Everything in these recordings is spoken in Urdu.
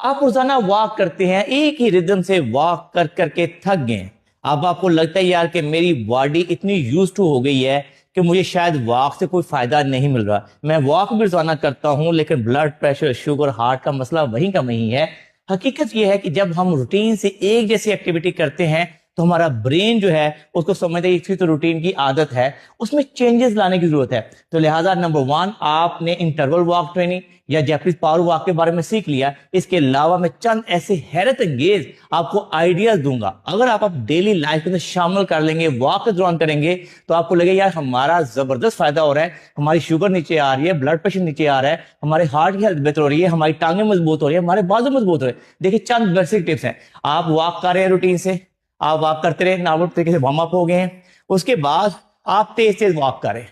آپ روزانہ واک کرتے ہیں، ایک ہی ردم سے واک کر کر کے تھک گئے، اب آپ کو لگتا ہے یار کہ میری باڈی اتنی یوز ٹو ہو گئی ہے کہ مجھے شاید واک سے کوئی فائدہ نہیں مل رہا، میں واک بھی روزانہ کرتا ہوں لیکن بلڈ پریشر، شوگر، ہارٹ کا مسئلہ وہیں کا وہیں ہے۔ حقیقت یہ ہے کہ جب ہم روٹین سے ایک جیسی ایکٹیویٹی کرتے ہیں تو ہمارا برین جو ہے اس کو سمجھتے ہیں اس کی تو روٹین کی عادت ہے، اس میں چینجز لانے کی ضرورت ہے۔ تو لہٰذا نمبر 1 آپ نے انٹرول واک ٹریننگ یا جیپنیز پاور واک کے بارے میں سیکھ لیا۔ اس کے علاوہ میں چند ایسے حیرت انگیز آپ کو آئیڈیاز دوں گا، اگر آپ ڈیلی لائف کے اندر شامل کر لیں گے، واک کے دوران کریں گے تو آپ کو لگے یار ہمارا زبردست فائدہ ہو رہا ہے، ہماری شوگر نیچے آ رہی ہے، بلڈ پریشر نیچے آ رہا ہے، ہمارے ہارٹ کی ہیلتھ بہتر ہو رہی ہے، ہماری ٹانگیں مضبوط ہو رہی ہے، ہمارے بازو مضبوط ہو رہے ہیں۔ دیکھیے چند بیسک ٹپس ہیں، آپ واک کر رہے ہیں روٹین سے، آپ واک کرتے رہے، نارمل طریقے سے وارم اپ ہو گئے ہیں، اس کے بعد آپ تیز تیز واک کریں۔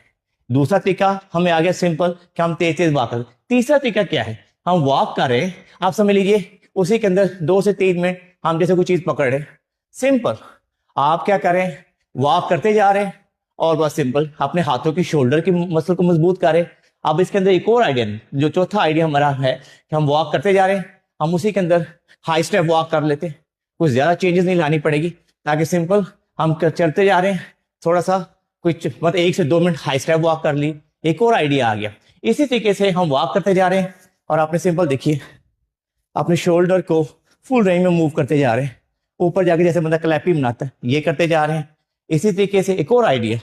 دوسرا طریقہ ہمیں آ گیا سمپل کہ ہم تیز تیز واک کریں۔ تیسرا طریقہ کیا ہے، ہم واک کر رہے ہیں، آپ سمجھ لیجیے اسی کے اندر 2 سے 3 منٹ ہم جیسے کوئی چیز پکڑ رہے ہیں، سمپل آپ کیا کریں، واک کرتے جا رہے ہیں اور بس سمپل اپنے ہاتھوں کی شولڈر کی مسل کو مضبوط کریں۔ اب اس کے اندر ایک اور آئیڈیا جو چوتھا آئیڈیا ہمارا ہے کہ ہم واک کرتے جا رہے ہیں، ہم اسی کے اندر ہائی اسٹیپ واک کر لیتے ہیں، کچھ زیادہ چینجز نہیں لانی پڑے گی، تاکہ سمپل ہم چلتے جا رہے ہیں، تھوڑا سا کچھ مطلب 1 سے 2 منٹ ہائی اسٹیپ واک کر لی۔ ایک اور آئیڈیا آ گیا، اسی طریقے سے ہم واک کرتے جا رہے ہیں اور آپ نے سمپل دیکھیے اپنے شولڈر کو فل رینج میں موو کرتے جا رہے ہیں، اوپر جا کے جیسے بندہ کلیپی بناتا ہے یہ کرتے جا رہے ہیں۔ اسی طریقے سے ایک اور آئیڈیا،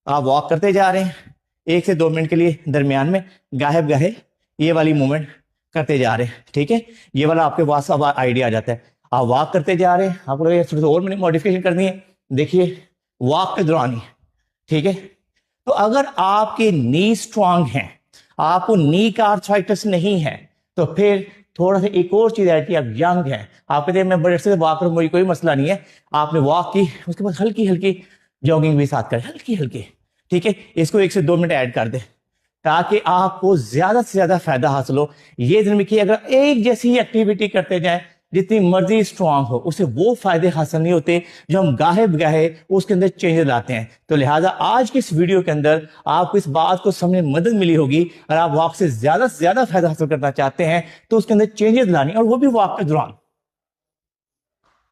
آپ واک کرتے جا رہے ہیں 1 سے 2 منٹ کے لیے، درمیان میں گاہے گاہے یہ والی موومنٹ کرتے جا رہے ہیں، ٹھیک ہے، یہ والا آپ کے پاس اب آئیڈیا آ جاتا ہے۔ آپ واک کرتے جا رہے ہیں، آپ کو تھوڑی سی اور ماڈیفکیشن کرنی ہے، دیکھیے واک کے دوران ہی، ٹھیک ہے، تو اگر آپ کی نی اسٹرانگ ہیں، آپ کو نی کا آرتھرائٹس نہیں ہے، تو پھر تھوڑا سا ایک اور چیز ہے کہ آپ ینگ ہیں، آپ کہتے ہیں میں بڑے سے واک کروں، مجھے کوئی مسئلہ نہیں ہے، آپ نے واک کی، اس کے بعد ہلکی ہلکی جاگنگ بھی ساتھ کریں، ہلکی ہلکی، ٹھیک ہے، اس کو 1 سے 2 منٹ ایڈ کر دیں تاکہ آپ کو زیادہ سے زیادہ فائدہ حاصل ہو۔ یہ دن میں کہ اگر ایک جیسی ایکٹیویٹی کرتے جائیں جتنی مرضی اسٹرانگ ہو، اسے وہ فائدے حاصل نہیں ہوتے جو ہم گاہے بگاہے اس کے اندر چینجز لاتے ہیں۔ تو لہٰذا آج کی اس ویڈیو کے اندر آپ کو اس بات کو سمجھنے میں مدد ملی ہوگی، اگر آپ واک سے زیادہ فائدہ حاصل کرنا چاہتے ہیں تو اس کے اندر چینجز لانی، اور وہ بھی واک کے دوران۔